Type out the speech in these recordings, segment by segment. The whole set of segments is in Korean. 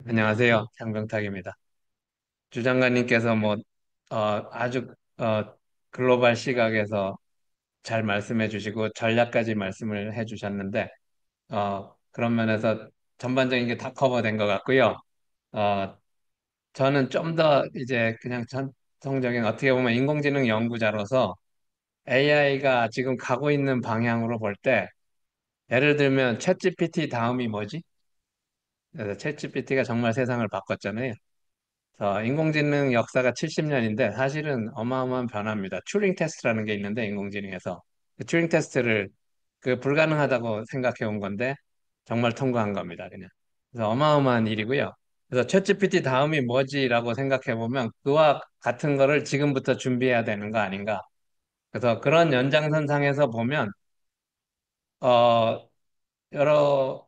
안녕하세요. 장병탁입니다. 주 장관님께서 아주, 어, 글로벌 시각에서 잘 말씀해 주시고 전략까지 말씀을 해 주셨는데, 그런 면에서 전반적인 게 다 커버된 것 같고요. 어, 저는 좀 더 이제 그냥 전통적인 어떻게 보면 인공지능 연구자로서 AI가 지금 가고 있는 방향으로 볼 때, 예를 들면 챗GPT 다음이 뭐지? 그래서 챗GPT가 정말 세상을 바꿨잖아요. 인공지능 역사가 70년인데 사실은 어마어마한 변화입니다. 튜링 테스트라는 게 있는데 인공지능에서 그 튜링 테스트를 불가능하다고 생각해 온 건데 정말 통과한 겁니다. 그냥. 그래서 어마어마한 일이고요. 그래서 챗GPT 다음이 뭐지라고 생각해 보면 그와 같은 거를 지금부터 준비해야 되는 거 아닌가. 그래서 그런 연장선상에서 보면 어 여러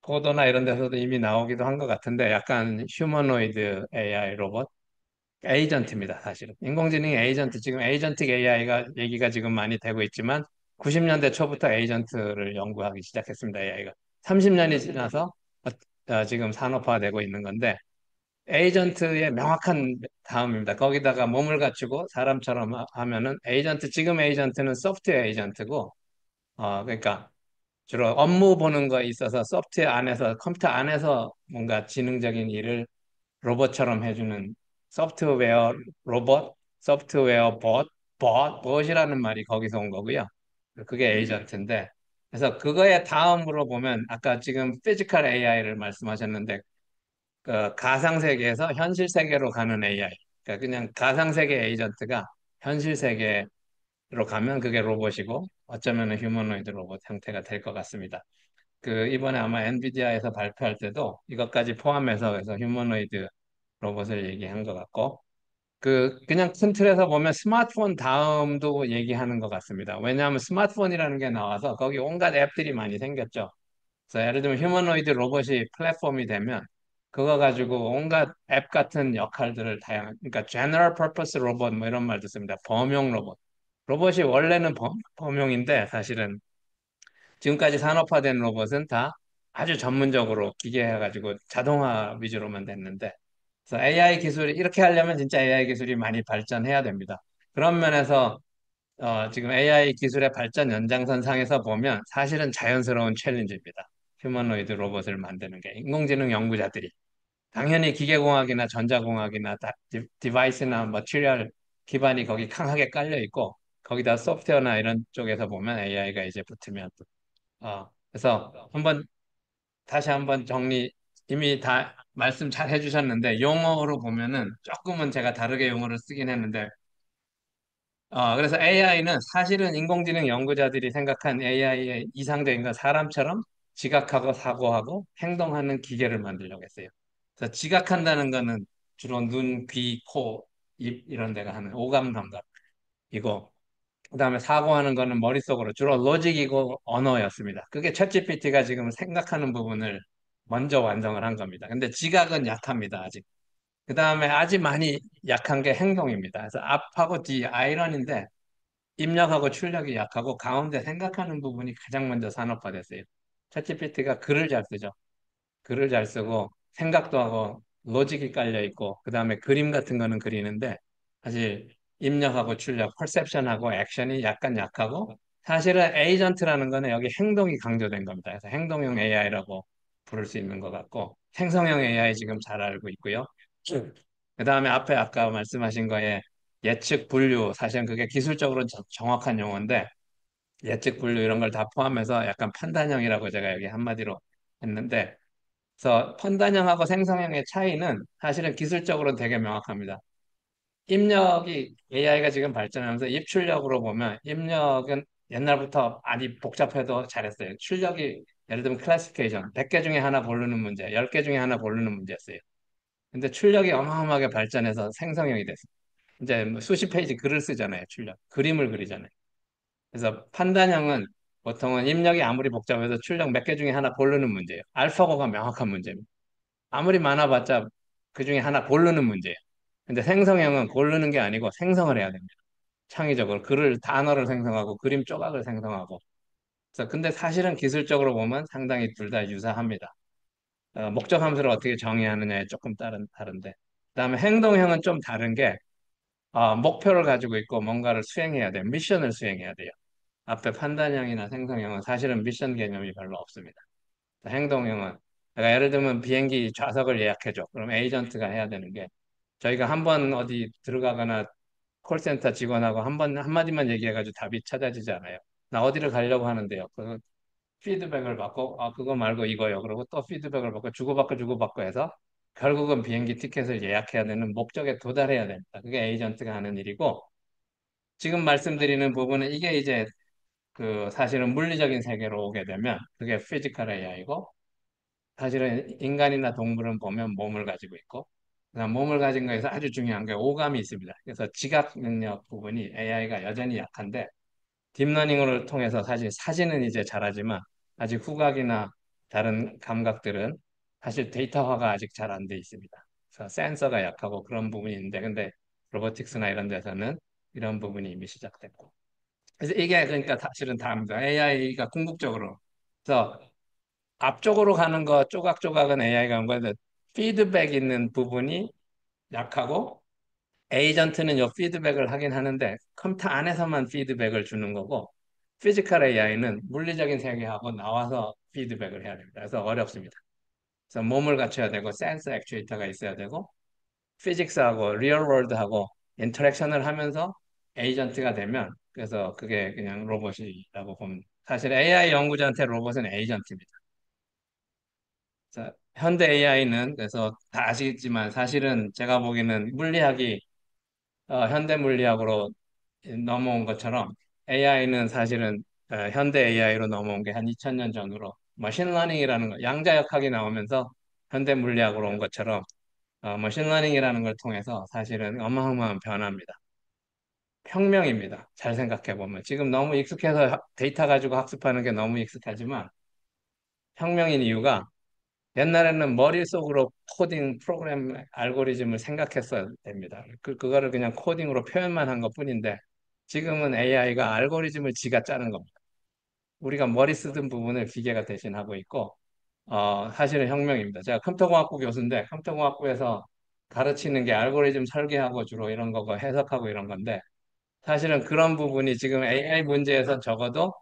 보도나 이런 데서도 이미 나오기도 한 것 같은데 약간 휴머노이드 AI 로봇 에이전트입니다, 사실은. 인공지능이 에이전트, 지금 에이전틱 AI가 얘기가 지금 많이 되고 있지만 90년대 초부터 에이전트를 연구하기 시작했습니다, AI가. 30년이 지나서 지금 산업화되고 있는 건데 에이전트의 명확한 다음입니다. 거기다가 몸을 갖추고 사람처럼 하면은 에이전트, 지금 에이전트는 소프트웨어 에이전트고, 그러니까 주로 업무 보는 거에 있어서 소프트웨어 안에서, 컴퓨터 안에서 뭔가 지능적인 일을 로봇처럼 해주는 소프트웨어 로봇, 소프트웨어 봇이라는 말이 거기서 온 거고요. 그게 에이전트인데, 그래서 그거의 다음으로 보면 아까 지금 피지컬 AI를 말씀하셨는데, 그 가상 세계에서 현실 세계로 가는 AI, 그러니까 그냥 가상 세계 에이전트가 현실 세계로 가면 그게 로봇이고, 어쩌면 휴머노이드 로봇 형태가 될 것 같습니다. 이번에 아마 엔비디아에서 발표할 때도 이것까지 포함해서 그래서 휴머노이드 로봇을 얘기한 것 같고, 그냥 큰 틀에서 보면 스마트폰 다음도 얘기하는 것 같습니다. 왜냐하면 스마트폰이라는 게 나와서 거기 온갖 앱들이 많이 생겼죠. 그래서 예를 들면 휴머노이드 로봇이 플랫폼이 되면 그거 가지고 온갖 앱 같은 역할들을 그러니까 general purpose 로봇 뭐 이런 말도 씁니다. 범용 로봇. 로봇이 원래는 범용인데 사실은 지금까지 산업화된 로봇은 다 아주 전문적으로 기계해가지고 자동화 위주로만 됐는데, 그래서 AI 기술이 이렇게 하려면 진짜 AI 기술이 많이 발전해야 됩니다. 그런 면에서 지금 AI 기술의 발전 연장선상에서 보면 사실은 자연스러운 챌린지입니다. 휴머노이드 로봇을 만드는 게 인공지능 연구자들이 당연히 기계공학이나 전자공학이나 디바이스나 머티리얼 기반이 거기 강하게 깔려 있고 거기다 소프트웨어나 이런 쪽에서 보면 AI가 이제 붙으면 그래서 다시 한번 이미 다 말씀 잘 해주셨는데, 용어로 보면은 조금은 제가 다르게 용어를 쓰긴 했는데, 그래서 AI는 사실은 인공지능 연구자들이 생각한 AI의 이상적인 건 사람처럼 지각하고 사고하고 행동하는 기계를 만들려고 했어요. 그래서 지각한다는 거는 주로 눈, 귀, 코, 입 이런 데가 하는 오감 감각이고, 그다음에 사고하는 거는 머릿속으로 주로 로직이고 언어였습니다. 그게 챗GPT가 지금 생각하는 부분을 먼저 완성을 한 겁니다. 근데 지각은 약합니다, 아직. 그다음에 아직 많이 약한 게 행동입니다. 그래서 앞하고 뒤 아이런인데 입력하고 출력이 약하고 가운데 생각하는 부분이 가장 먼저 산업화됐어요. 챗GPT가 글을 잘 쓰죠. 글을 잘 쓰고 생각도 하고 로직이 깔려 있고 그다음에 그림 같은 거는 그리는데 사실 입력하고 출력, 퍼셉션하고 액션이 약간 약하고 사실은 에이전트라는 거는 여기 행동이 강조된 겁니다. 그래서 행동형 AI라고 부를 수 있는 것 같고 생성형 AI 지금 잘 알고 있고요. 그다음에 앞에 아까 말씀하신 거에 예측 분류 사실은 그게 기술적으로 정확한 용어인데 예측 분류 이런 걸 다 포함해서 약간 판단형이라고 제가 여기 한마디로 했는데 그래서 판단형하고 생성형의 차이는 사실은 기술적으로 되게 명확합니다. 입력이 AI가 지금 발전하면서 입출력으로 보면 입력은 옛날부터 아니 복잡해도 잘했어요. 출력이 예를 들면 클래시피케이션 100개 중에 하나 고르는 문제, 10개 중에 하나 고르는 문제였어요. 근데 출력이 어마어마하게 발전해서 생성형이 됐어요. 이제 뭐 수십 페이지 글을 쓰잖아요. 출력. 그림을 그리잖아요. 그래서 판단형은 보통은 입력이 아무리 복잡해도 출력 몇 개 중에 하나 고르는 문제예요. 알파고가 명확한 문제입니다. 아무리 많아봤자 그 중에 하나 고르는 문제예요. 근데 생성형은 고르는 게 아니고 생성을 해야 됩니다. 창의적으로 단어를 생성하고 그림 조각을 생성하고. 그래서 근데 사실은 기술적으로 보면 상당히 둘 다 유사합니다. 목적 함수를 어떻게 정의하느냐에 조금 다른데. 그다음에 행동형은 좀 다른 게 목표를 가지고 있고 뭔가를 수행해야 돼요. 미션을 수행해야 돼요. 앞에 판단형이나 생성형은 사실은 미션 개념이 별로 없습니다. 행동형은 내가 예를 들면 비행기 좌석을 예약해줘. 그럼 에이전트가 해야 되는 게 저희가 한 번 어디 들어가거나 콜센터 직원하고 한 번 한마디만 얘기해가지고 답이 찾아지지 않아요. 나 어디를 가려고 하는데요. 그 피드백을 받고 그거 말고 이거요. 그리고 또 피드백을 받고 주고받고 해서 결국은 비행기 티켓을 예약해야 되는 목적에 도달해야 됩니다. 그게 에이전트가 하는 일이고 지금 말씀드리는 부분은 이게 이제 그 사실은 물리적인 세계로 오게 되면 그게 피지컬 AI고 사실은 인간이나 동물은 보면 몸을 가지고 있고 그다음 몸을 가진 거에서 아주 중요한 게 오감이 있습니다. 그래서 지각 능력 부분이 AI가 여전히 약한데 딥러닝을 통해서 사실 사진은 이제 잘하지만 아직 후각이나 다른 감각들은 사실 데이터화가 아직 잘 안 돼 있습니다. 그래서 센서가 약하고 그런 부분이 있는데 근데 로보틱스나 이런 데서는 이런 부분이 이미 시작됐고 그래서 이게 그러니까 사실은 다릅니다. AI가 궁극적으로 그래서 앞쪽으로 가는 거 조각조각은 AI가 한 건데 피드백 있는 부분이 약하고 에이전트는 요 피드백을 하긴 하는데 컴퓨터 안에서만 피드백을 주는 거고 피지컬 AI는 물리적인 세계하고 나와서 피드백을 해야 됩니다. 그래서 어렵습니다. 그래서 몸을 갖춰야 되고 센서 액추에이터가 있어야 되고 피직스하고 리얼 월드하고 인터랙션을 하면서 에이전트가 되면 그래서 그게 그냥 로봇이라고 보면 사실 AI 연구자한테 로봇은 에이전트입니다. 자, 현대 AI는 그래서 다 아시겠지만 사실은 제가 보기에는 물리학이 현대 물리학으로 넘어온 것처럼 AI는 사실은 현대 AI로 넘어온 게 한 2000년 전으로 머신러닝이라는 거, 양자역학이 나오면서 현대 물리학으로 온 것처럼 머신러닝이라는 걸 통해서 사실은 어마어마한 변화입니다. 혁명입니다. 잘 생각해 보면 지금 너무 익숙해서 데이터 가지고 학습하는 게 너무 익숙하지만 혁명인 이유가 옛날에는 머릿속으로 코딩 프로그램 알고리즘을 생각했어야 됩니다. 그거를 그냥 코딩으로 표현만 한 것뿐인데 지금은 AI가 알고리즘을 지가 짜는 겁니다. 우리가 머리 쓰던 부분을 기계가 대신하고 있고 사실은 혁명입니다. 제가 컴퓨터공학부 교수인데 컴퓨터공학부에서 가르치는 게 알고리즘 설계하고 주로 이런 거고 해석하고 이런 건데 사실은 그런 부분이 지금 AI 문제에서 적어도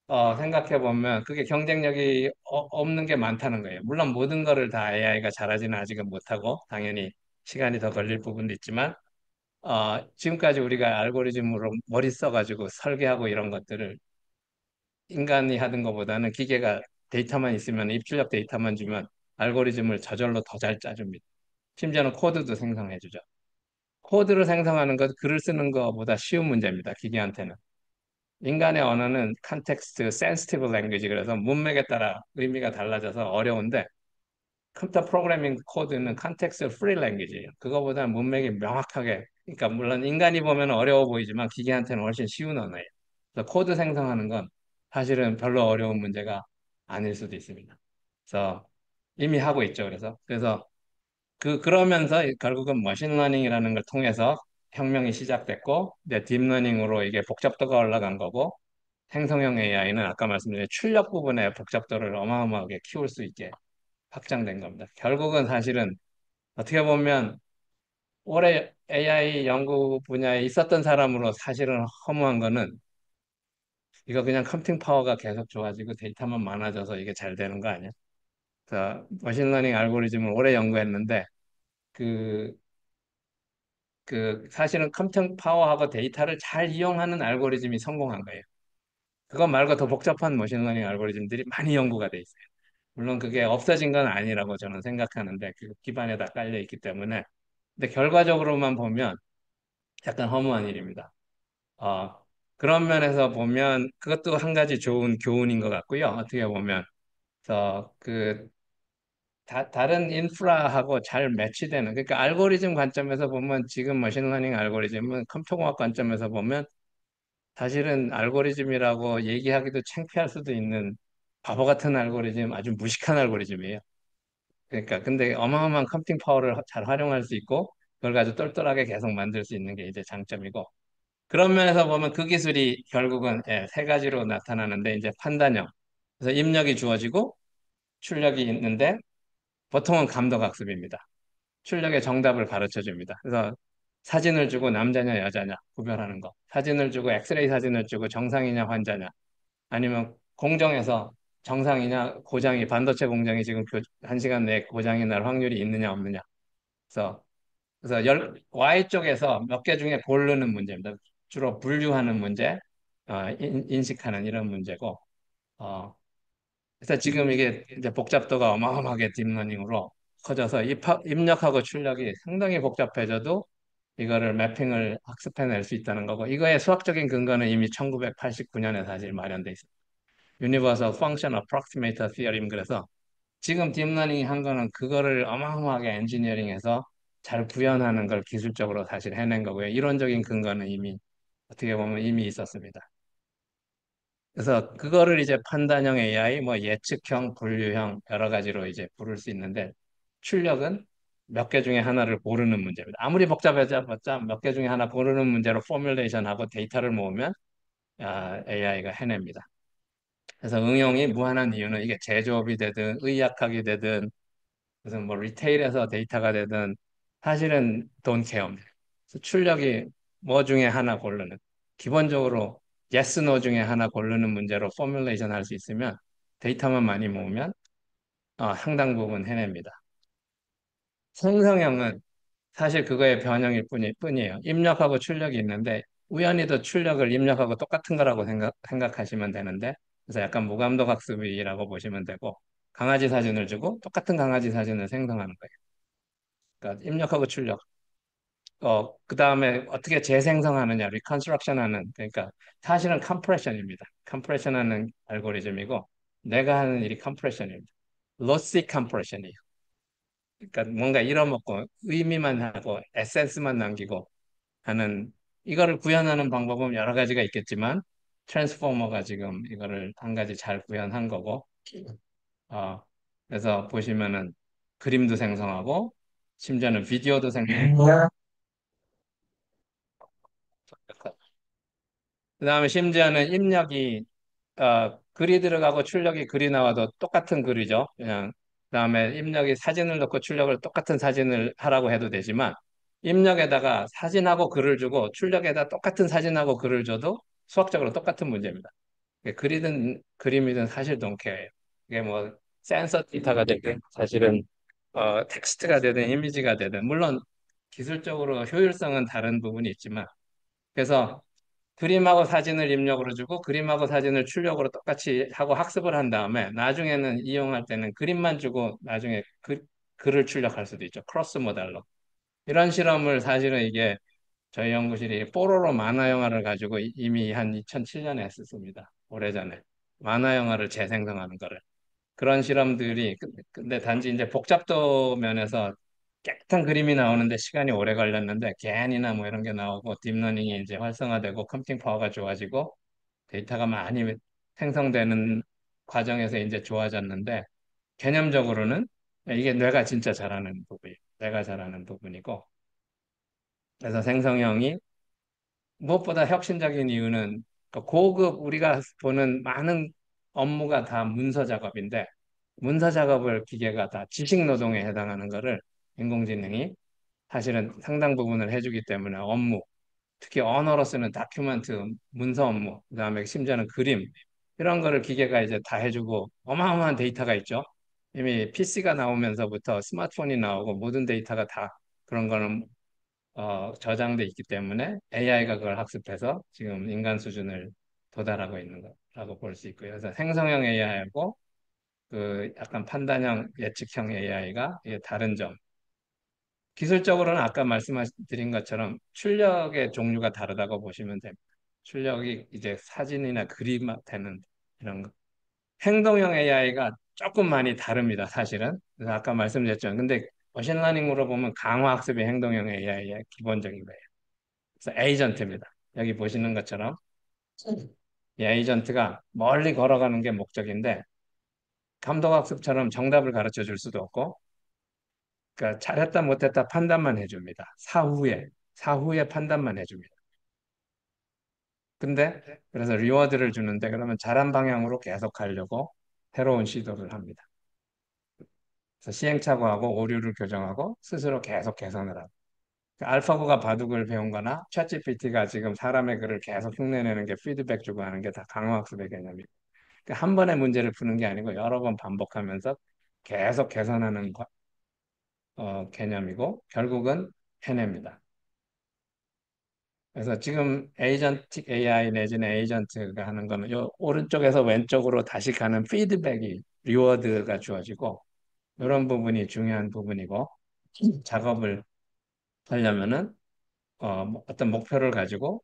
생각해 보면 그게 경쟁력이 없는 게 많다는 거예요. 물론 모든 거를 다 AI가 잘하지는 아직은 못하고 당연히 시간이 더 걸릴 부분도 있지만 지금까지 우리가 알고리즘으로 머리 써가지고 설계하고 이런 것들을 인간이 하던 것보다는 기계가 데이터만 있으면 입출력 데이터만 주면 알고리즘을 저절로 더 잘 짜줍니다. 심지어는 코드도 생성해주죠. 코드를 생성하는 것, 글을 쓰는 것보다 쉬운 문제입니다. 기계한테는. 인간의 언어는 컨텍스트 센시티브 랭귀지 그래서 문맥에 따라 의미가 달라져서 어려운데 컴퓨터 프로그래밍 코드는 컨텍스트 프리 랭귀지예요. 그거보다는 문맥이 명확하게 그러니까 물론 인간이 보면 어려워 보이지만 기계한테는 훨씬 쉬운 언어예요. 그래서 코드 생성하는 건 사실은 별로 어려운 문제가 아닐 수도 있습니다. 그래서 이미 하고 있죠. 그래서 그러면서 결국은 머신러닝이라는 걸 통해서 혁명이 시작됐고 이제 딥러닝으로 이게 복잡도가 올라간 거고 생성형 AI는 아까 말씀드린 출력 부분의 복잡도를 어마어마하게 키울 수 있게 확장된 겁니다. 결국은 사실은 어떻게 보면 올해 AI 연구 분야에 있었던 사람으로 사실은 허무한 거는 이거 그냥 컴퓨팅 파워가 계속 좋아지고 데이터만 많아져서 이게 잘 되는 거 아니야? 그래서 머신러닝 알고리즘을 오래 연구했는데 그, 사실은 컴퓨팅 파워하고 데이터를 잘 이용하는 알고리즘이 성공한 거예요. 그거 말고 더 복잡한 머신러닝 알고리즘들이 많이 연구가 돼 있어요. 물론 그게 없어진 건 아니라고 저는 생각하는데 그 기반에 다 깔려 있기 때문에 근데 결과적으로만 보면 약간 허무한 일입니다. 어, 그런 면에서 보면 그것도 한 가지 좋은 교훈인 것 같고요. 어떻게 보면 다른 인프라하고 잘 매치되는 그러니까 알고리즘 관점에서 보면 지금 머신러닝 알고리즘은 컴퓨터공학 관점에서 보면 사실은 알고리즘이라고 얘기하기도 창피할 수도 있는 바보 같은 알고리즘, 아주 무식한 알고리즘이에요. 그러니까 근데 어마어마한 컴퓨팅 파워를 잘 활용할 수 있고 그걸 가지고 똘똘하게 계속 만들 수 있는 게 이제 장점이고 그런 면에서 보면 그 기술이 결국은 세 가지로 나타나는데 이제 판단형 그래서 입력이 주어지고 출력이 있는데 보통은 감독학습입니다. 출력의 정답을 가르쳐 줍니다. 그래서 사진을 주고 남자냐 여자냐 구별하는 거. 사진을 주고 엑스레이 사진을 주고 정상이냐 환자냐. 아니면 공정에서 정상이냐 고장이 반도체 공장이 지금 한 시간 내에 고장이 날 확률이 있느냐 없느냐. 그래서 Y 쪽에서 몇 개 중에 고르는 문제입니다. 주로 분류하는 문제, 인식하는 이런 문제고. 어, 그래서 지금 이게 이제 복잡도가 어마어마하게 딥러닝으로 커져서 입력하고 출력이 상당히 복잡해져도 이거를 매핑을 학습해낼 수 있다는 거고, 이거의 수학적인 근거는 이미 1989년에 사실 마련돼 있습니다. Universal Function Approximator Theorem. 그래서 지금 딥러닝이 한 거는 그거를 어마어마하게 엔지니어링해서 잘 구현하는 걸 기술적으로 사실 해낸 거고요. 이론적인 근거는 이미 어떻게 보면 이미 있었습니다. 그래서 그거를 이제 판단형 AI, 뭐 예측형, 분류형 여러 가지로 이제 부를 수 있는데 출력은 몇 개 중에 하나를 고르는 문제입니다. 아무리 복잡해져봤자 몇 개 중에 하나 고르는 문제로 포뮬레이션하고 데이터를 모으면 AI가 해냅니다. 그래서 응용이 무한한 이유는 이게 제조업이 되든 의학학이 되든 무슨 뭐 리테일에서 데이터가 되든 사실은 돈 케어입니다. 그래서 출력이 뭐 중에 하나 고르는 기본적으로 yes, no 중에 하나 고르는 문제로 포뮬레이션 할 수 있으면 데이터만 많이 모으면 상당 부분 해냅니다. 생성형은 사실 그거의 변형일 뿐이에요. 입력하고 출력이 있는데 우연히도 출력을 입력하고 똑같은 거라고 생각하시면 되는데 그래서 약간 무감독 학습이라고 보시면 되고 강아지 사진을 주고 똑같은 강아지 사진을 생성하는 거예요. 그러니까 입력하고 출력. 그 다음에 어떻게 재생성하느냐, 리컨스트럭션 하는, 그러니까 사실은 컴프레션입니다. 컴프레션 하는 알고리즘이고, 내가 하는 일이 컴프레션입니다. 로시 컴프레션이에요. 그러니까 뭔가 잃어먹고, 의미만 하고, 에센스만 남기고 하는, 이거를 구현하는 방법은 여러 가지가 있겠지만, 트랜스포머가 지금 이거를 한 가지 잘 구현한 거고, 어, 그래서 보시면은 그림도 생성하고, 심지어는 비디오도 생성하고, 그다음에 심지어는 입력이 글이 들어가고 출력이 글이 나와도 똑같은 글이죠. 그냥 그다음에 입력이 사진을 넣고 출력을 똑같은 사진을 하라고 해도 되지만 입력에다가 사진하고 글을 주고 출력에다 똑같은 사진하고 글을 줘도 수학적으로 똑같은 문제입니다. 글이든 그림이든 사실 동캐예요. 이게 뭐 센서 데이터가 되든 사실은 텍스트가 되든 이미지가 되든 물론 기술적으로 효율성은 다른 부분이 있지만 그래서 그림하고 사진을 입력으로 주고 그림하고 사진을 출력으로 똑같이 하고 학습을 한 다음에 나중에는 이용할 때는 그림만 주고 나중에 글을 출력할 수도 있죠. 크로스 모델로. 이런 실험을 사실은 이게 저희 연구실이 뽀로로 만화 영화를 가지고 이미 한 2007년에 했었습니다. 오래전에. 만화 영화를 재생성하는 거를. 그런 실험들이 근데 단지 이제 복잡도 면에서 깨끗한 그림이 나오는데 시간이 오래 걸렸는데 개안이나 뭐 이런 게 나오고 딥러닝이 이제 활성화되고 컴퓨팅 파워가 좋아지고 데이터가 많이 생성되는 과정에서 이제 좋아졌는데 개념적으로는 이게 뇌가 진짜 잘하는 부분이에요. 뇌가 잘하는 부분이고 그래서 생성형이 무엇보다 혁신적인 이유는 그 고급 우리가 보는 많은 업무가 다 문서 작업인데 문서 작업을 기계가 다 지식 노동에 해당하는 거를 인공지능이 사실은 상당 부분을 해주기 때문에 업무, 특히 언어로 쓰는 다큐멘트, 문서 업무, 그다음에 심지어는 그림 이런 거를 기계가 이제 다 해주고 어마어마한 데이터가 있죠. 이미 PC가 나오면서부터 스마트폰이 나오고 모든 데이터가 다 그런 거는 저장돼 있기 때문에 AI가 그걸 학습해서 지금 인간 수준을 도달하고 있는 거라고 볼 수 있고요. 그래서 생성형 AI하고 그 약간 판단형 예측형 AI가 이게 다른 점. 기술적으로는 아까 말씀드린 것처럼 출력의 종류가 다르다고 보시면 됩니다. 출력이 이제 사진이나 그림 되는 이런 거. 행동형 AI가 조금 많이 다릅니다, 사실은. 그래서 아까 말씀드렸죠. 근데 머신러닝으로 보면 강화학습이 행동형 AI의 기본적인 거예요. 그래서 에이전트입니다. 여기 보시는 것처럼 이 에이전트가 멀리 걸어가는 게 목적인데 감독학습처럼 정답을 가르쳐 줄 수도 없고 그러니까 잘했다 못했다 판단만 해줍니다. 사후에 판단만 해줍니다. 근데 그래서 리워드를 주는데 그러면 잘한 방향으로 계속 가려고 새로운 시도를 합니다. 그래서 시행착오하고 오류를 교정하고 스스로 계속 개선을 하고. 알파고가 바둑을 배운 거나 챗GPT가 지금 사람의 글을 계속 흉내내는 게 피드백 주고 하는 게 다 강화학습의 개념이고. 그러니까 한 번의 문제를 푸는 게 아니고 여러 번 반복하면서 계속 개선하는 개념이고 결국은 해냅니다. 그래서 지금 에이전틱 AI 내지는 에이전트가 하는 거는 요 오른쪽에서 왼쪽으로 다시 가는 피드백이 리워드가 주어지고 이런 부분이 중요한 부분이고 작업을 하려면은 어떤 목표를 가지고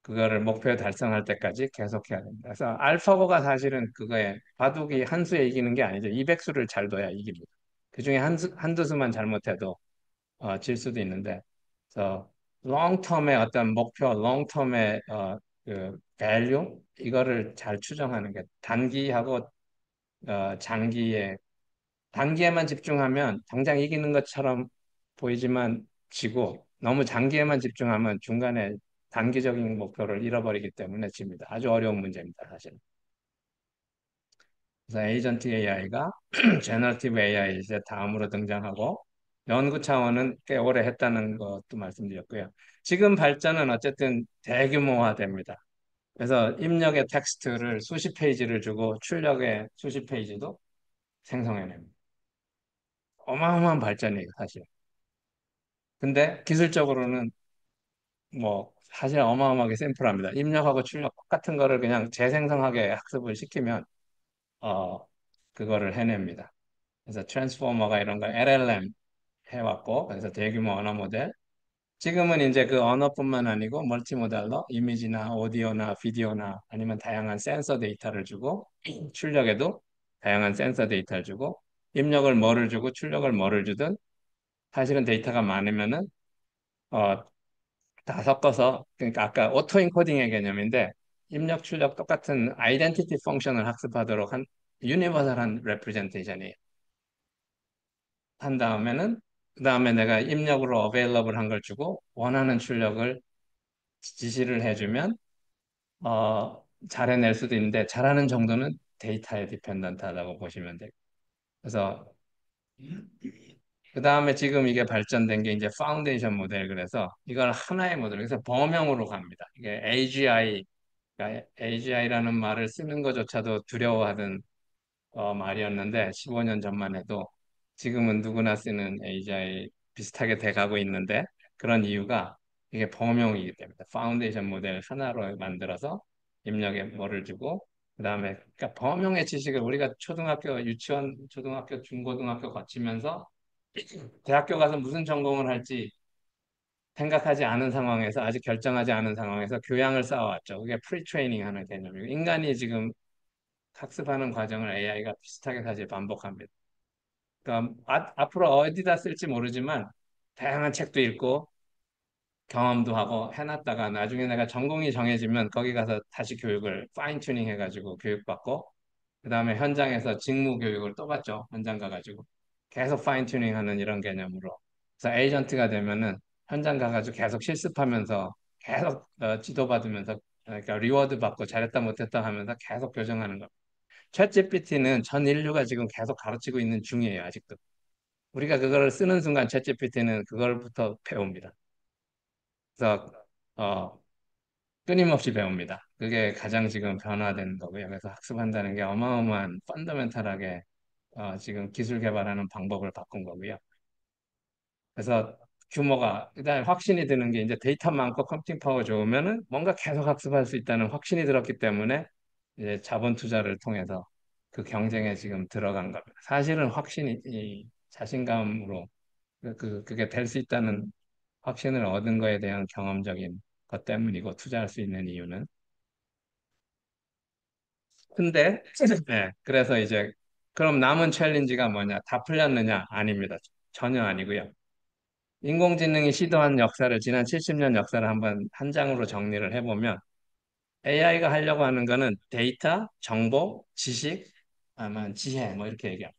그거를 목표 달성할 때까지 계속해야 됩니다. 그래서 알파고가 사실은 그거에 바둑이 한 수에 이기는 게 아니죠. 200수를 잘 둬야 이깁니다. 그중에 한두 수만 잘못해도 질 수도 있는데 그래서 롱텀의 어떤 목표, 롱텀의 그 value 이거를 잘 추정하는 게 단기하고 장기에 단기에만 집중하면 당장 이기는 것처럼 보이지만 지고 너무 장기에만 집중하면 중간에 단기적인 목표를 잃어버리기 때문에 집니다. 아주 어려운 문제입니다, 사실. 그래서 에이전트 AI가 제너티브 AI 이제 다음으로 등장하고 연구 차원은 꽤 오래 했다는 것도 말씀드렸고요. 지금 발전은 어쨌든 대규모화됩니다. 그래서 입력의 텍스트를 수십 페이지를 주고 출력의 수십 페이지도 생성해냅니다. 어마어마한 발전이에요, 사실. 근데 기술적으로는 뭐 사실 어마어마하게 샘플합니다. 입력하고 출력 똑같은 거를 그냥 재생성하게 학습을 시키면 어 그거를 해냅니다. 그래서 트랜스포머가 이런 거 LLM 해왔고 그래서 대규모 언어 모델 지금은 이제 그 언어뿐만 아니고 멀티모달로 이미지나 오디오나 비디오나 아니면 다양한 센서 데이터를 주고 출력에도 다양한 센서 데이터를 주고 입력을 뭐를 주고 출력을 뭐를 주든 사실은 데이터가 많으면은 어, 다 섞어서 그러니까 아까 오토 인코딩의 개념인데 입력 출력 똑같은 아이덴티티 펑션을 학습하도록 한 유니버설한 레프레젠테이션이에요. 한 다음에는 그 다음에 내가 입력으로 어베일러블 한 걸 주고 원하는 출력을 지시를 해주면 잘 해낼 수도 있는데 잘하는 정도는 데이터에 디펜던트하다고 보시면 돼요. 그래서 그 다음에 지금 이게 발전된 게 이제 파운데이션 모델 그래서 이걸 하나의 모델 그래서 범용으로 갑니다. 이게 AGI 그러니까 AGI라는 말을 쓰는 것조차도 두려워하던 말이었는데 15년 전만 해도 지금은 누구나 쓰는 AGI 비슷하게 돼가고 있는데 그런 이유가 이게 범용이기 때문에 파운데이션 모델 하나로 만들어서 입력에 뭐를 주고 그다음에 그러니까 범용의 지식을 우리가 초등학교, 유치원, 초등학교, 중고등학교 거치면서 대학교 가서 무슨 전공을 할지 생각하지 않은 상황에서 아직 결정하지 않은 상황에서 교양을 쌓아왔죠. 그게 프리트레이닝 하는 개념이고 인간이 지금 학습하는 과정을 AI가 비슷하게 사실 반복합니다. 그러니까 앞으로 어디다 쓸지 모르지만 다양한 책도 읽고 경험도 하고 해놨다가 나중에 내가 전공이 정해지면 거기 가서 다시 교육을 파인 튜닝 해가지고 교육받고 그 다음에 현장에서 직무 교육을 또 받죠. 현장 가가지고 계속 파인 튜닝 하는 이런 개념으로 그래서 에이전트가 되면은 현장 가가지고 계속 실습하면서 계속 지도받으면서 그러니까 리워드 받고 잘했다 못했다 하면서 계속 교정하는 거. 챗GPT는 전 인류가 지금 계속 가르치고 있는 중이에요, 아직도. 우리가 그거를 쓰는 순간 챗GPT는 그걸부터 배웁니다. 그래서 어, 끊임없이 배웁니다. 그게 가장 지금 변화된 거고요. 그래서 학습한다는 게 어마어마한 펀더멘탈하게 지금 기술 개발하는 방법을 바꾼 거고요. 그래서 규모가 그다음에 확신이 드는 게 이제 데이터 많고 컴퓨팅 파워 좋으면은 뭔가 계속 학습할 수 있다는 확신이 들었기 때문에 이제 자본 투자를 통해서 그 경쟁에 지금 들어간 겁니다. 사실은 확신이 이 자신감으로 그게 될 수 있다는 확신을 얻은 거에 대한 경험적인 것 때문이고 투자할 수 있는 이유는 근데 네, 그래서 이제 그럼 남은 챌린지가 뭐냐? 다 풀렸느냐? 아닙니다. 전혀 아니고요. 인공지능이 시도한 역사를 지난 70년 역사를 한번 한 장으로 정리를 해보면 AI가 하려고 하는 거는 데이터, 정보, 지식, 아마 지혜 뭐 이렇게 얘기합니다.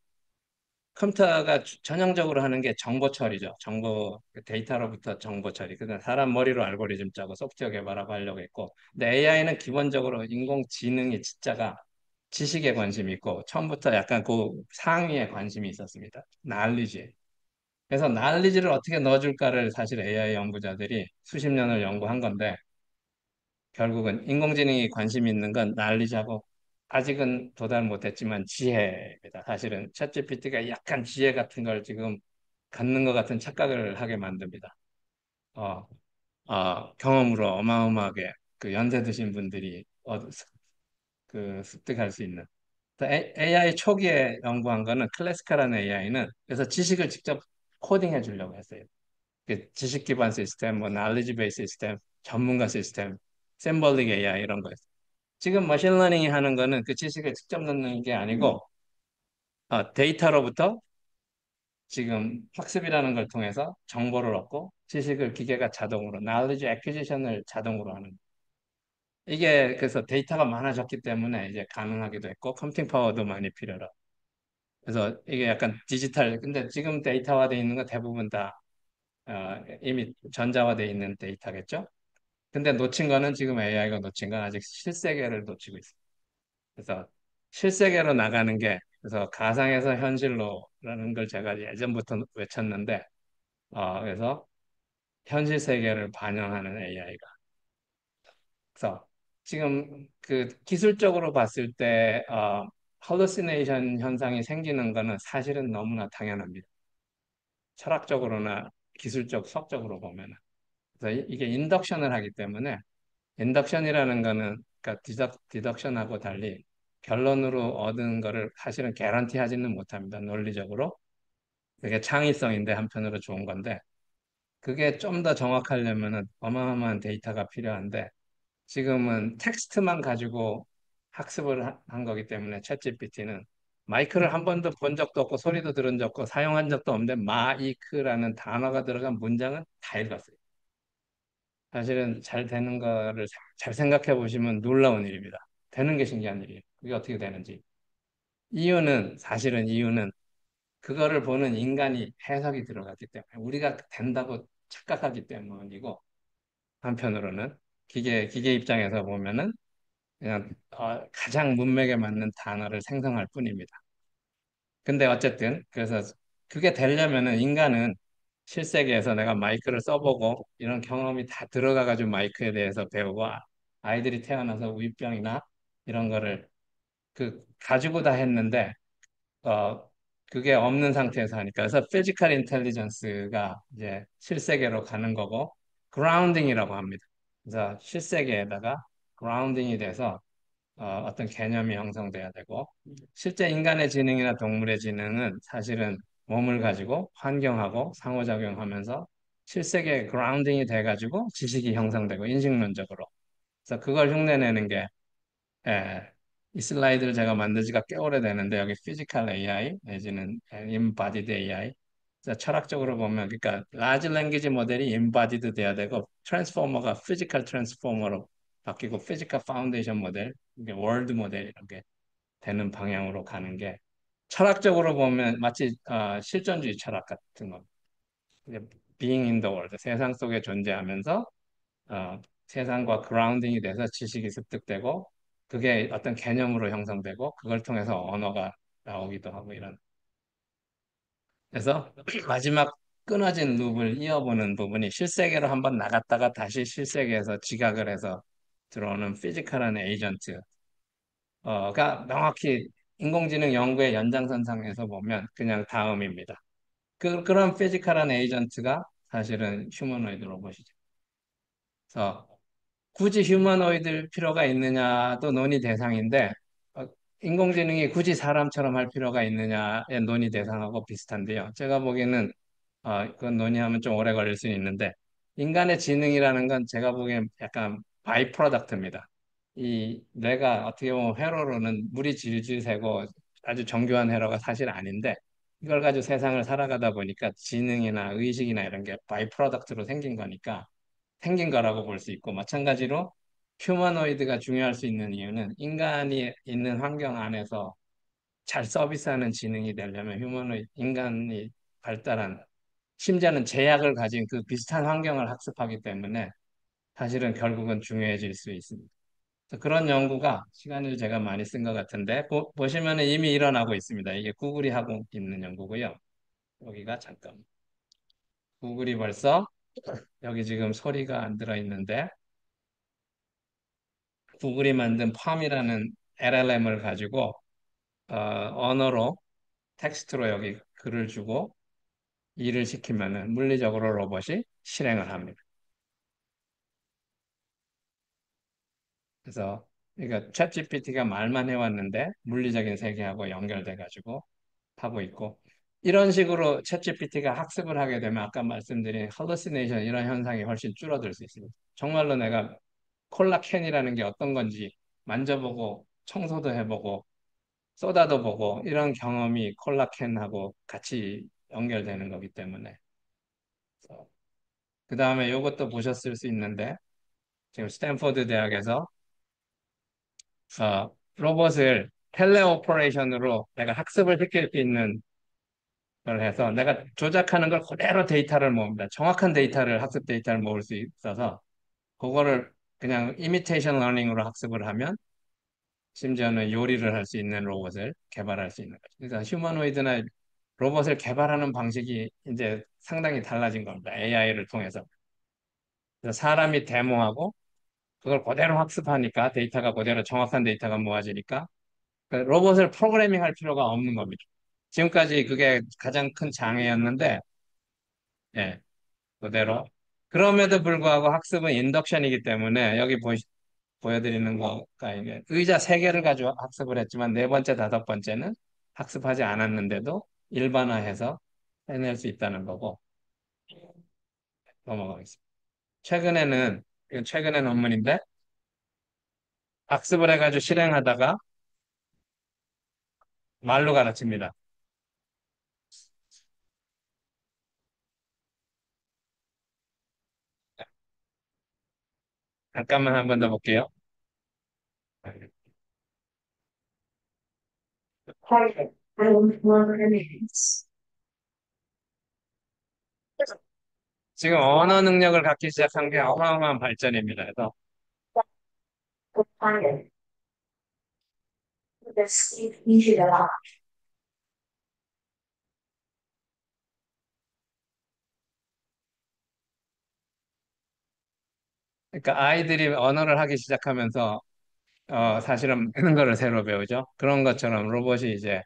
컴퓨터가 전형적으로 하는 게 정보 처리죠. 정보 데이터로부터 정보 처리. 그다음 사람 머리로 알고리즘 짜고 소프트웨어 개발하고 하려고 했고, 근데 AI는 기본적으로 인공지능의 진짜가 지식에 관심이 있고 처음부터 약간 그 상위에 관심이 있었습니다. knowledge. 그래서 knowledge를 어떻게 넣어줄까를 사실 AI 연구자들이 수십 년을 연구한 건데 결국은 인공지능이 관심 있는 건 knowledge하고 아직은 도달 못했지만 지혜입니다. 사실은 챗GPT가 약간 지혜 같은 걸 지금 갖는 것 같은 착각을 하게 만듭니다. 어, 경험으로 어마어마하게 그 연세 드신 분들이 그 습득할 수 있는. AI 초기에 연구한 거는 클래시컬한 AI는 그래서 지식을 직접 코딩해 주려고 했어요. 그 지식 기반 시스템, 뭐 knowledge base 시스템, 전문가 시스템, 셈벌릭 AI 이런 거예요. 지금 머신러닝이 하는 거는 그 지식을 직접 넣는 게 아니고 데이터로부터 지금 학습이라는 걸 통해서 정보를 얻고 지식을 기계가 자동으로 knowledge acquisition을 자동으로 하는 이게 그래서 데이터가 많아졌기 때문에 이제 가능하기도 했고 컴퓨팅 파워도 많이 필요로 그래서 이게 약간 디지털 근데 지금 데이터화돼 있는 거 대부분 다 이미 전자화돼 있는 데이터겠죠? 근데 놓친 거는 지금 AI가 놓친 건 아직 실세계를 놓치고 있어요. 그래서 실세계로 나가는 게 그래서 가상에서 현실로라는 걸 제가 예전부터 외쳤는데 그래서 현실 세계를 반영하는 AI가 그래서 지금 그 기술적으로 봤을 때 hallucination 현상이 생기는 거는 사실은 너무나 당연합니다. 철학적으로나 기술적, 수학적으로 보면은. 그래서 이게 인덕션을 하기 때문에 인덕션이라는 거는 그러니까 디덕션하고 달리 결론으로 얻은 거를 사실은 개런티 하지는 못합니다. 논리적으로. 그게 창의성인데 한편으로 좋은 건데 그게 좀 더 정확하려면은 어마어마한 데이터가 필요한데 지금은 텍스트만 가지고 학습을 한 거기 때문에 챗GPT는 마이크를 한 번도 본 적도 없고 소리도 들은 적 없고 사용한 적도 없는데 마이크라는 단어가 들어간 문장은 다 읽었어요. 사실은 잘 되는 거를 잘 생각해 보시면 놀라운 일입니다. 되는 게 신기한 일이에요. 그게 어떻게 되는지. 사실은 이유는 그거를 보는 인간이 해석이 들어갔기 때문에 우리가 된다고 착각하기 때문이고 한편으로는 기계 입장에서 보면은 그냥 가장 문맥에 맞는 단어를 생성할 뿐입니다. 근데 어쨌든 그래서 그게 되려면은 인간은 실세계에서 내가 마이크를 써보고 이런 경험이 다 들어가가지고 마이크에 대해서 배우고 아이들이 태어나서 우유병이나 이런 거를 그 가지고 다 했는데 어 그게 없는 상태에서 하니까 그래서 피지컬 인텔리전스가 이제 실세계로 가는 거고 그라운딩이라고 합니다. 그래서 실세계에다가 그라운딩이 돼서 어떤 개념이 형성돼야 되고 실제 인간의 지능이나 동물의 지능은 사실은 몸을 가지고 환경하고 상호작용하면서 실세계에 그라운딩이 돼가지고 지식이 형성되고 인식론적으로 그래서 그걸 흉내내는 게 예, 이 슬라이드를 제가 만든 지가 꽤 오래되는데 여기 피지컬 AI 내지는 embodied AI 그래서 철학적으로 보면 그러니까 라지 랭귀지 모델이 embodied 돼야 되고 트랜스포머가 피지컬 트랜스포머로 바뀌고 피지컬 파운데이션 모델 이게 월드 모델 이렇게 되는 방향으로 가는 게 철학적으로 보면 마치 실존주의 철학 같은 거 이제 being in the world 세상 속에 존재하면서 세상과 그라운딩이 돼서 지식이 습득되고 그게 어떤 개념으로 형성되고 그걸 통해서 언어가 나오기도 하고 이런. 그래서 마지막 끊어진 룹을 이어보는 부분이 실세계로 한번 나갔다가 다시 실세계에서 지각을 해서 들어오는 피지컬한 에이전트가 명확히 인공지능 연구의 연장선상에서 보면 그냥 다음입니다. 그런 피지컬한 에이전트가 사실은 휴머노이드 로봇이죠. 그래서 굳이 휴머노이드일 필요가 있느냐도 논의 대상인데 어, 인공지능이 굳이 사람처럼 할 필요가 있느냐의 논의 대상하고 비슷한데요. 제가 보기에는 그건 논의하면 좀 오래 걸릴 수는 있는데 인간의 지능이라는 건 제가 보기엔 약간 바이 프로덕트입니다. 이 뇌가 어떻게 보면 회로로는 물이 질질 새고 아주 정교한 회로가 사실 아닌데 이걸 가지고 세상을 살아가다 보니까 지능이나 의식이나 이런 게 바이 프로덕트로 생긴 거니까 생긴 거라고 볼 수 있고 마찬가지로 휴머노이드가 중요할 수 있는 이유는 인간이 있는 환경 안에서 잘 서비스하는 지능이 되려면 인간이 발달한 심지어는 제약을 가진 그 비슷한 환경을 학습하기 때문에 사실은 결국은 중요해질 수 있습니다. 그래서 그런 연구가 시간을 제가 많이 쓴 것 같은데 보시면은 이미 일어나고 있습니다. 이게 구글이 하고 있는 연구고요. 여기가 잠깐 구글이 벌써 여기 지금 소리가 안 들어있는데 구글이 만든 팜이라는 LLM을 가지고 언어로 텍스트로 여기 글을 주고 일을 시키면은 물리적으로 로봇이 실행을 합니다. 그래서 그러니까 챗GPT가 말만 해왔는데 물리적인 세계하고 연결돼 가지고 하고 있고 이런 식으로 챗GPT가 학습을 하게 되면 아까 말씀드린 hallucination 이런 현상이 훨씬 줄어들 수 있습니다. 정말로 내가 콜라캔이라는 게 어떤 건지 만져보고 청소도 해보고 쏟아도 보고 이런 경험이 콜라캔하고 같이 연결되는 거기 때문에 그 다음에 이것도 보셨을 수 있는데 지금 스탠포드 대학에서 로봇을 텔레오퍼레이션으로 내가 학습을 시킬 수 있는 걸 해서 내가 조작하는 걸 그대로 데이터를 모읍니다. 정확한 데이터를 학습 데이터를 모을 수 있어서 그거를 그냥 이미테이션 러닝으로 학습을 하면 심지어는 요리를 할 수 있는 로봇을 개발할 수 있는 거죠. 그래서 휴머노이드나 로봇을 개발하는 방식이 이제 상당히 달라진 겁니다. AI를 통해서. 그래서 사람이 데모하고 그걸 그대로 학습하니까 데이터가 그대로 정확한 데이터가 모아지니까 그 로봇을 프로그래밍 할 필요가 없는 겁니다. 지금까지 그게 가장 큰 장애였는데, 예, 그대로. 그럼에도 불구하고 학습은 인덕션이기 때문에 여기 보여드리는 거가 이게 의자 세 개를 가지고 학습을 했지만 네 번째, 다섯 번째는 학습하지 않았는데도 일반화해서 해낼 수 있다는 거고 넘어가겠습니다. 최근에는 이건 최근의 논문인데 학습을 해가지고 실행하다가 말로 가르칩니다. 잠깐만 한 번 더 볼게요. 지금 언어 능력을 갖기 시작한 게 어마어마한 발전입니다. 그래서 그러니까 아이들이 언어를 하기 시작하면서 사실은 많은 거를 새로 배우죠. 그런 것처럼 로봇이 이제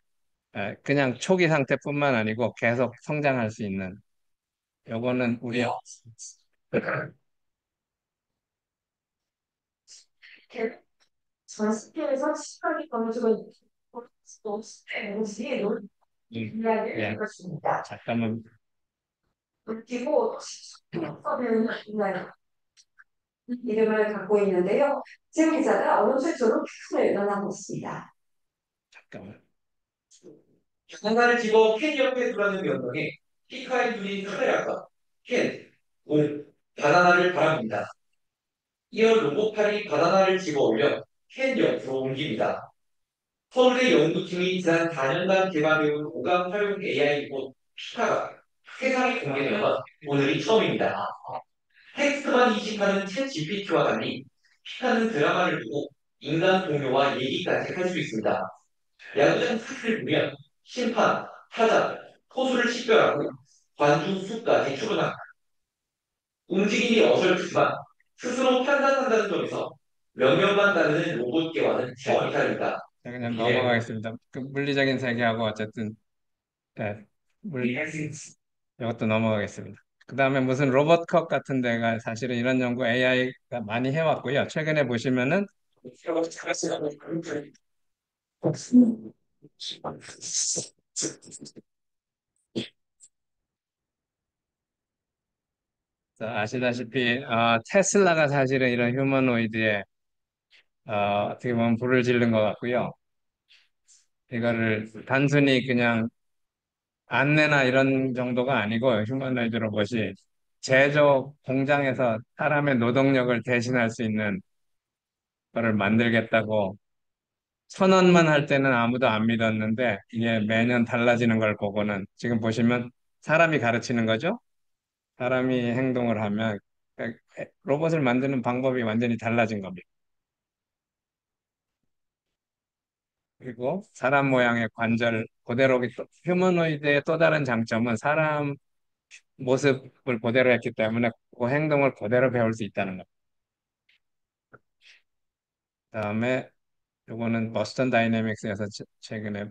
그냥 초기 상태뿐만 아니고 계속 성장할 수 있는 요거는 우리 전시회에서 시각이 가지고 이야기를 예, 들었습니다. 잠깐만 그리고 배우는 이름을 갖고 있는데요. 지금 기자가 언어 최초로 퀴즈를 연하고 있습니다. 잠깐만 바나나를 집어 캔 옆에 두라는 명령에 피카의 눈이 카메라가 캔, 온, 바나나를 바랍니다. 이어 로봇팔이 바나나를 집어 올려 캔 옆으로 옮깁니다. 서울대 연구팀이 지난 4년간 개발해온 오감 활용 AI 곧 피카가 세상에 공개된 건 오늘이 처음입니다. 텍스트만 인식하는 챗 GPT와 달리 피카는 드라마를 보고 인간 동료와 얘기까지 할 수 있습니다. 야구장 사슬을 보면 심판, 타자, 포수를 식별하고 관중 수까지 추론합니다. 움직임이 어설프지만 스스로 판단한다는 점에서 명령만 따르는 로봇계와는 차원이 다릅니다. 그냥 예. 넘어가겠습니다. 그 물리적인 세계하고 어쨌든 네, 물리 이것도 넘어가겠습니다. 그 다음에 무슨 로봇컵 같은 데가 사실은 이런 연구 AI가 많이 해왔고요. 최근에 보시면은 아시다시피 테슬라가 사실은 이런 휴머노이드에 어떻게 보면 불을 지른 것 같고요. 이거를 단순히 그냥 안내나 이런 정도가 아니고 휴머노이드 로봇이 제조 공장에서 사람의 노동력을 대신할 수 있는 거를 만들겠다고 선언만 할 때는 아무도 안 믿었는데 이게 매년 달라지는 걸 보고는 지금 보시면 사람이 가르치는 거죠. 사람이 행동을 하면 로봇을 만드는 방법이 완전히 달라진 겁니다. 그리고 사람 모양의 관절 그대로 휴머노이드의 또 다른 장점은 사람 모습을 그대로 했기 때문에 그 행동을 그대로 배울 수 있다는 것. 그다음에 요거는 버스턴 다이내믹스에서 최근에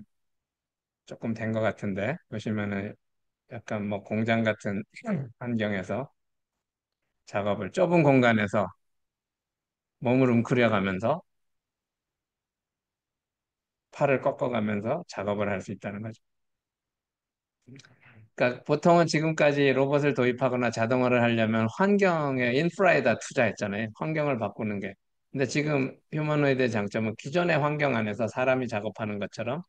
조금 된 것 같은데 보시면은 약간 뭐 공장 같은 환경에서 작업을 좁은 공간에서 몸을 웅크려가면서 팔을 꺾어가면서 작업을 할 수 있다는 거죠. 그러니까 보통은 지금까지 로봇을 도입하거나 자동화를 하려면 환경의 인프라에다 투자했잖아요. 환경을 바꾸는 게. 근데 지금 휴머노이드의 장점은 기존의 환경 안에서 사람이 작업하는 것처럼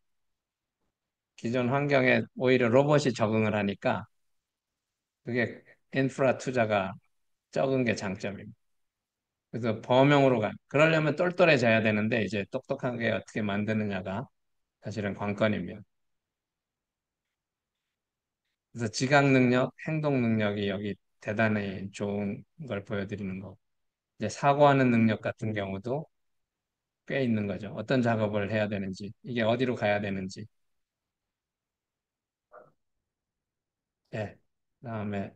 기존 환경에 오히려 로봇이 적응을 하니까 그게 인프라 투자가 적은 게 장점입니다. 그래서 범용으로 그러려면 똘똘해져야 되는데 이제 똑똑하게 어떻게 만드느냐가 사실은 관건입니다. 그래서 지각 능력, 행동 능력이 여기 대단히 좋은 걸 보여드리는 거고 이제 사고하는 능력 같은 경우도 꽤 있는 거죠. 어떤 작업을 해야 되는지, 이게 어디로 가야 되는지. 예. 그다음에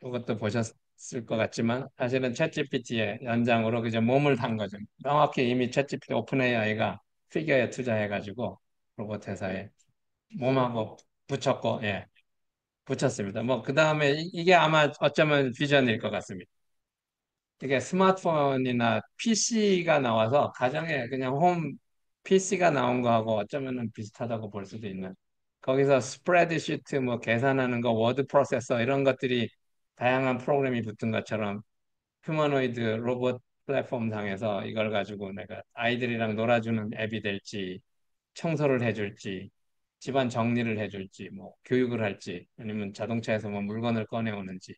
이것도 보셨을 것 같지만 사실은 챗GPT의 연장으로 그저 몸을 단 거죠. 명확히 이미 챗GPT 오픈 AI가 피겨에 투자해가지고 로봇 회사에 몸하고 붙였고, 예, 붙였습니다. 뭐 그다음에 이게 아마 어쩌면 비전일 것 같습니다. 이게 스마트폰이나 PC가 나와서 가정에 그냥 홈 PC가 나온 거하고 어쩌면은 비슷하다고 볼 수도 있는. 거기서 스프레드시트 뭐 계산하는 거, 워드 프로세서 이런 것들이 다양한 프로그램이 붙은 것처럼 휴머노이드 로봇 플랫폼 상에서 이걸 가지고 내가 아이들이랑 놀아주는 앱이 될지, 청소를 해줄지, 집안 정리를 해줄지, 뭐 교육을 할지, 아니면 자동차에서 뭐 물건을 꺼내오는지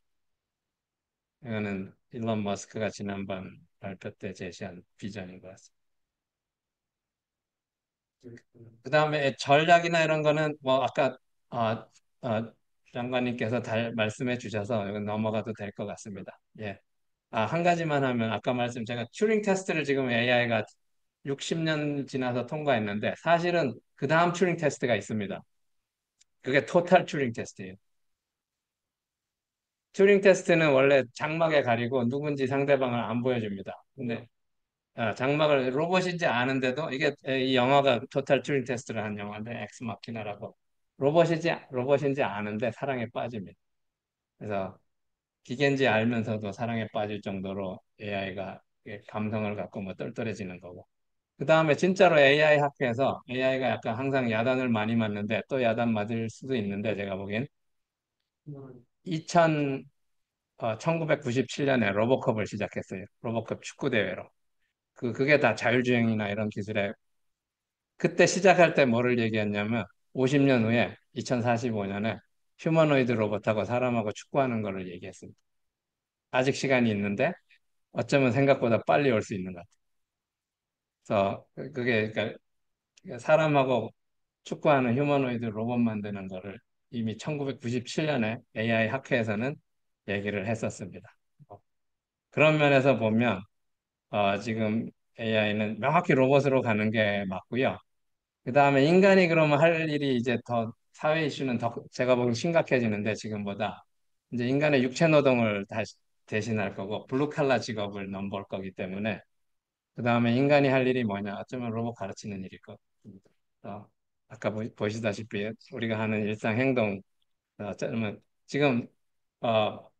이거는 일론 머스크가 지난번 발표 때 제시한 비전인 것 같습니다. 그다음에 전략이나 이런 거는 뭐 아까 어, 어, 장관님께서 말씀해 주셔서 이건 넘어가도 될 것 같습니다. 예. 한 가지만 하면 아까 제가 튜링 테스트를 지금 AI가 60년 지나서 통과했는데 사실은 그 다음 튜링 테스트가 있습니다. 그게 토탈 튜링 테스트예요. 튜링 테스트는 원래 장막에 가리고 누군지 상대방을 안 보여줍니다. 근데 장막을 로봇인지 아는데도 이게 이 영화가 토탈 튜링 테스트를 한 영화인데 엑스 마키나라고 로봇인지 아는데 사랑에 빠집니다. 그래서 기계인지 알면서도 사랑에 빠질 정도로 AI가 감성을 갖고 뭐 똘똘해지는 거고. 그 다음에 진짜로 AI 학회에서 AI가 약간 항상 야단을 많이 맞는데 또 야단 맞을 수도 있는데 제가 보기엔 1997년에 로보컵을 시작했어요. 로보컵 축구 대회로. 그게 다 자율주행이나 이런 기술에 그때 시작할 때 뭐를 얘기했냐면 50년 후에 2045년에 휴머노이드 로봇하고 사람하고 축구하는 거를 얘기했습니다. 아직 시간이 있는데 어쩌면 생각보다 빨리 올 수 있는 것 같아요. 그래서 그게 그러니까 사람하고 축구하는 휴머노이드 로봇 만드는 거를 이미 1997년에 AI 학회에서는 얘기를 했었습니다. 그런 면에서 보면 지금 AI는 명확히 로봇으로 가는 게 맞고요. 그 다음에 인간이 그러면 할 일이 이제 더 사회 이슈는 더 제가 보기엔 심각해지는데 지금보다 이제 인간의 육체 노동을 다시 대신할 거고 블루 칼라 직업을 넘볼 거기 때문에 그 다음에 인간이 할 일이 뭐냐 어쩌면 로봇 가르치는 일일 겁니다. 아까 보시다시피 우리가 하는 일상 행동 어쩌면 지금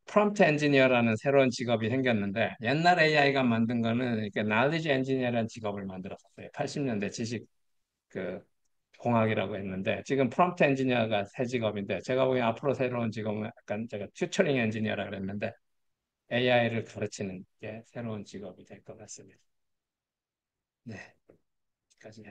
프롬프트 엔지니어라는 새로운 직업이 생겼는데 옛날 AI가 만든 거는 이렇게 knowledge engineer라는 직업을 만들었었어요. 80년대 지식 그 공학이라고 했는데 지금 프롬프트 엔지니어가 새 직업인데 제가 보기엔 앞으로 새로운 직업은 약간 제가 튜처링 엔지니어라 그랬는데 AI를 가르치는 게 새로운 직업이 될 것 같습니다. 네, 여기까지